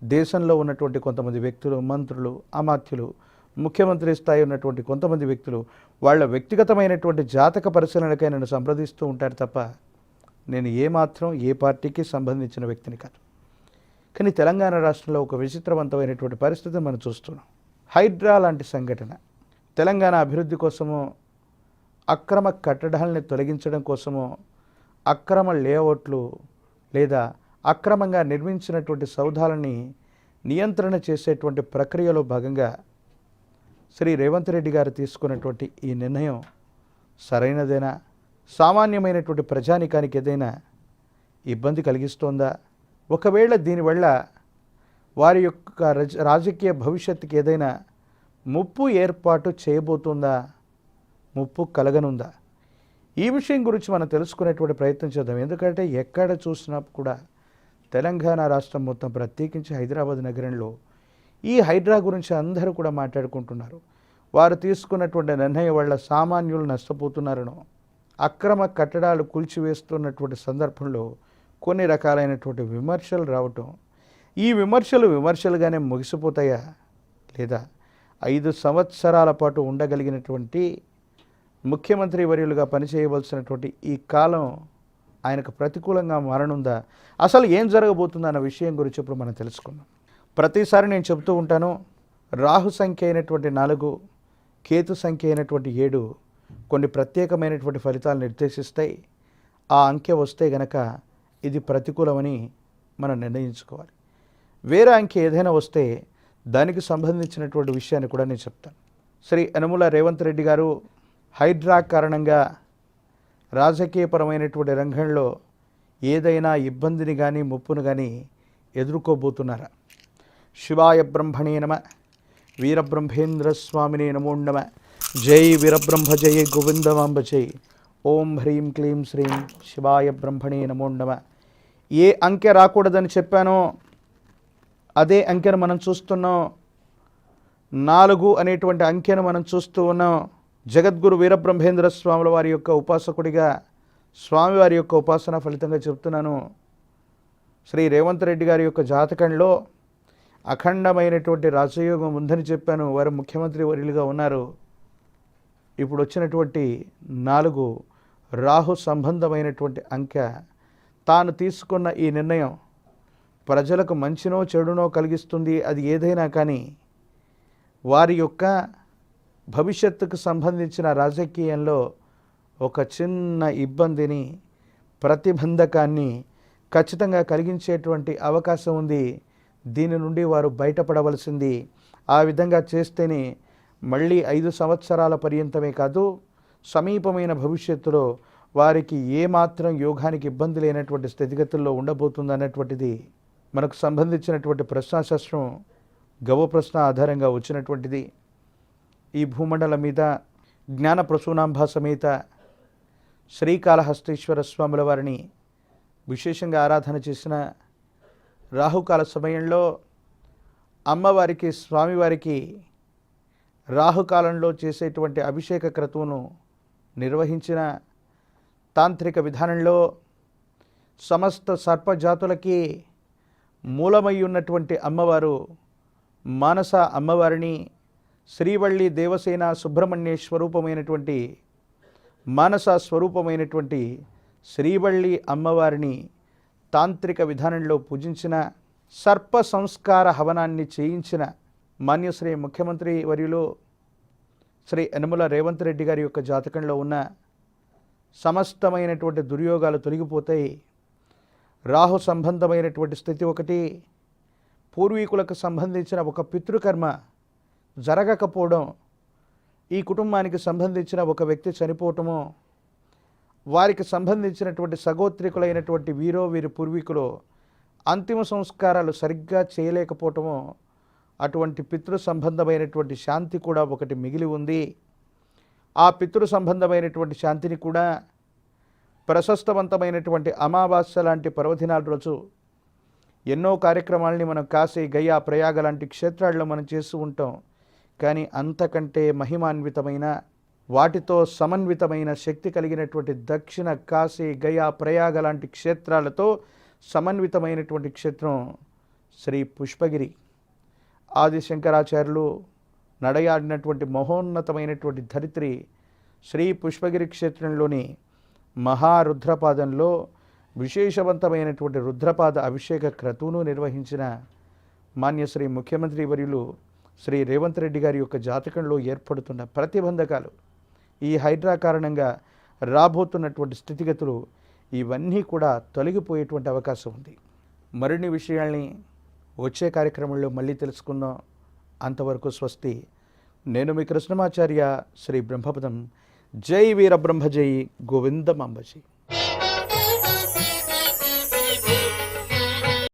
దేశంలో ఉన్నటువంటి కొంతమంది వ్యక్తులు, మంత్రులు, అమాత్యులు, ముఖ్యమంత్రి స్థాయి ఉన్నటువంటి కొంతమంది వ్యక్తులు వాళ్ళ వ్యక్తిగతమైనటువంటి జాతక పరిశీలనకై నన్ను సంప్రదిస్తూ ఉంటారు తప్ప నేను ఏమాత్రం ఏ పార్టీకి సంబంధించిన వ్యక్తిని కాదు. కానీ తెలంగాణ రాష్ట్రంలో ఒక విచిత్రవంతమైనటువంటి పరిస్థితిని మనం చూస్తున్నాం. హైడ్రా లాంటి సంఘటన తెలంగాణ అభివృద్ధి కోసమో, అక్రమ కట్టడాలని తొలగించడం కోసమో, అక్రమ లేఅవుట్లు లేదా అక్రమంగా నిర్మించినటువంటి సౌధాలని నియంత్రణ చేసేటువంటి ప్రక్రియలో భాగంగా శ్రీ రేవంత్ రెడ్డి గారు తీసుకున్నటువంటి ఈ నిర్ణయం సరైనదేనా? సామాన్యమైనటువంటి ప్రజానికానికి ఏదైనా ఇబ్బంది కలిగిస్తోందా? ఒకవేళ దీనివల్ల వారి యొక్క రాజకీయ భవిష్యత్తుకి ఏదైనా ముప్పు ఏర్పాటు చేయబోతుందా? ముప్పు కలగనుందా? ఈ విషయం గురించి మనం తెలుసుకునేటువంటి ప్రయత్నం చేద్దాం. ఎందుకంటే ఎక్కడ చూసినా కూడా తెలంగాణ రాష్ట్రం మొత్తం, ప్రత్యేకించి హైదరాబాద్ నగరంలో ఈ హైడ్రా గురించి అందరూ కూడా మాట్లాడుకుంటున్నారు. వారు తీసుకున్నటువంటి నిర్ణయం వల్ల సామాన్యులు నష్టపోతున్నారనో, అక్రమ కట్టడాలు కూల్చివేస్తున్నటువంటి సందర్భంలో కొన్ని రకాలైనటువంటి విమర్శలు రావటం, ఈ విమర్శలుగానే ముగిసిపోతాయా లేదా 5 సంవత్సరాల పాటు ఉండగలిగినటువంటి ముఖ్యమంత్రి వర్యులుగా పనిచేయవలసినటువంటి ఈ కాలం ఆయనకు ప్రతికూలంగా మారనుందా? అసలు ఏం జరగబోతుందా అన్న విషయం గురించి ఇప్పుడు మనం తెలుసుకుందాం. ప్రతిసారి నేను చెబుతూ ఉంటాను, రాహు సంఖ్య అయినటువంటి 4, కేతు సంఖ్య అయినటువంటి 7 కొన్ని ప్రత్యేకమైనటువంటి ఫలితాలు నిర్దేశిస్తాయి. ఆ అంకె వస్తే గనక ఇది ప్రతికూలమని మనం నిర్ణయించుకోవాలి. వేరే అంకె ఏదైనా వస్తే దానికి సంబంధించినటువంటి విషయాన్ని కూడా నేను చెప్తాను. శ్రీ యనమల రేవంత్ రెడ్డి గారు హైడ్రా కారణంగా రాజకీయపరమైనటువంటి రంగంలో ఏదైనా ఇబ్బందిని కానీ ముప్పును కానీ ఎదుర్కోబోతున్నారా? శివాయ బ్రహ్మణే నమ, వీరబ్రహ్మేంద్ర స్వామినే నమో నమ, జై వీరబ్రహ్మ జయ గోవిందమాంబ జై. ఓం హ్రీం క్లీం శ్రీం శివాయ బ్రహ్మణే నమో నమ. ఏ అంకె రాకూడదని చెప్పానో అదే అంకెను మనం చూస్తున్నాం. 4 అనేటువంటి అంకెను మనం చూస్తూ ఉన్నాం. జగద్గురు వీరబ్రహ్మేంద్ర స్వాముల వారి యొక్క ఉపాసకుడిగా, స్వామివారి యొక్క ఉపాసన ఫలితంగా చెప్తున్నాను. శ్రీ రేవంత్ రెడ్డి గారి యొక్క జాతకంలో అఖండమైనటువంటి రాజయోగం ఉందని చెప్పాను. వారు ముఖ్యమంత్రి వర్యులుగా ఉన్నారు. ఇప్పుడు వచ్చినటువంటి 4 రాహు సంబంధమైనటువంటి అంకె. తాను తీసుకున్న ఈ నిర్ణయం ప్రజలకు మంచినో చెడునో కలిగిస్తుంది. అది ఏదైనా కానీ వారి యొక్క భవిష్యత్తుకు సంబంధించిన రాజకీయంలో ఒక చిన్న ఇబ్బందిని, ప్రతిబంధకాన్ని ఖచ్చితంగా కలిగించేటువంటి అవకాశం ఉంది. దీని నుండి వారు బయటపడవలసింది. ఆ విధంగా చేస్తేనే మళ్ళీ 5 సంవత్సరాల పర్యంతమే కాదు, సమీపమైన భవిష్యత్తులో వారికి ఏమాత్రం యోగానికి ఇబ్బంది లేనటువంటి స్థితిగతుల్లో ఉండబోతుంది అన్నటువంటిది మనకు సంబంధించినటువంటి ప్రశ్నాశాస్త్రం గవ ప్రశ్న ఆధారంగా వచ్చినటువంటిది. ఈ భూమండలం మీద జ్ఞాన ప్రసూనాంబ సమేత శ్రీకాళహస్తీశ్వర స్వాముల వారిని విశేషంగా ఆరాధన చేసిన రాహుకాల సమయంలో అమ్మవారికి, స్వామివారికి రాహుకాలంలో చేసేటువంటి అభిషేక క్రతువును నిర్వహించిన తాంత్రిక విధానంలో సమస్త సర్పజాతులకి మూలమై ఉన్నటువంటి అమ్మవారు మానస అమ్మవారిని, శ్రీవల్లి దేవసేన సుబ్రహ్మణ్య స్వరూపమైనటువంటి మానస స్వరూపమైనటువంటి శ్రీవల్లి అమ్మవారిని తాంత్రిక విధానంలో పూజించిన, సర్ప సంస్కార హవనాన్ని చేయించిన మాన్యశ్రీ ముఖ్యమంత్రి వర్యులు శ్రీ యనమల రేవంత్ రెడ్డి గారి యొక్క జాతకంలో ఉన్న సమస్తమైనటువంటి దుర్యోగాలు తొలగిపోతాయి. రాహు సంబంధమైనటువంటి స్థితి ఒకటి, పూర్వీకులకు సంబంధించిన ఒక పితృకర్మ జరగకపోవడం, ఈ కుటుంబానికి సంబంధించిన ఒక వ్యక్తి చనిపోవటము, వారికి సంబంధించినటువంటి సగోత్రికులైనటువంటి వీరి పూర్వీకులు అంతిమ సంస్కారాలు సరిగ్గా చేయలేకపోవటము, అటువంటి పితృ సంబంధమైనటువంటి శాంతి కూడా ఒకటి మిగిలి ఉంది. ఆ పితృ సంబంధమైనటువంటి శాంతిని కూడా ప్రశస్తవంతమైనటువంటి అమావాస్య లాంటి పర్వదినాల రోజు ఎన్నో కార్యక్రమాలని మనం కాశీ, గయా, ప్రయాగ లాంటి క్షేత్రాల్లో మనం చేస్తూ ఉంటాం. కానీ అంతకంటే మహిమాన్వితమైన, వాటితో సమన్వితమైన శక్తి కలిగినటువంటి దక్షిణ కాశీ, గయా, ప్రయాగ లాంటి క్షేత్రాలతో సమన్వితమైనటువంటి క్షేత్రం శ్రీ పుష్పగిరి ఆదిశంకరాచార్యులు నడయాడినటువంటి మహోన్నతమైనటువంటి ధరిత్రి శ్రీ పుష్పగిరి క్షేత్రంలోని మహారుద్రపాదంలో విశేషవంతమైనటువంటి రుద్రపాద అభిషేక క్రతువును నిర్వహించిన మాన్యశ్రీ ముఖ్యమంత్రి వర్యులు శ్రీ రేవంత్ రెడ్డి గారి యొక్క జాతకంలో ఏర్పడుతున్న ప్రతిబంధకాలు, ఈ హైడ్రా కారణంగా రాబోతున్నటువంటి స్థితిగతులు ఇవన్నీ కూడా తొలగిపోయేటువంటి అవకాశం ఉంది. మరిన్ని విషయాల్ని వచ్చే కార్యక్రమంలో మళ్ళీ తెలుసుకుందాం. అంతవరకు స్వస్తి. నేను మీ కృష్ణమాచార్య, శ్రీ బ్రహ్మపదం. జై వీరబ్రహ్మ, జై గోవిందమాంబజీ.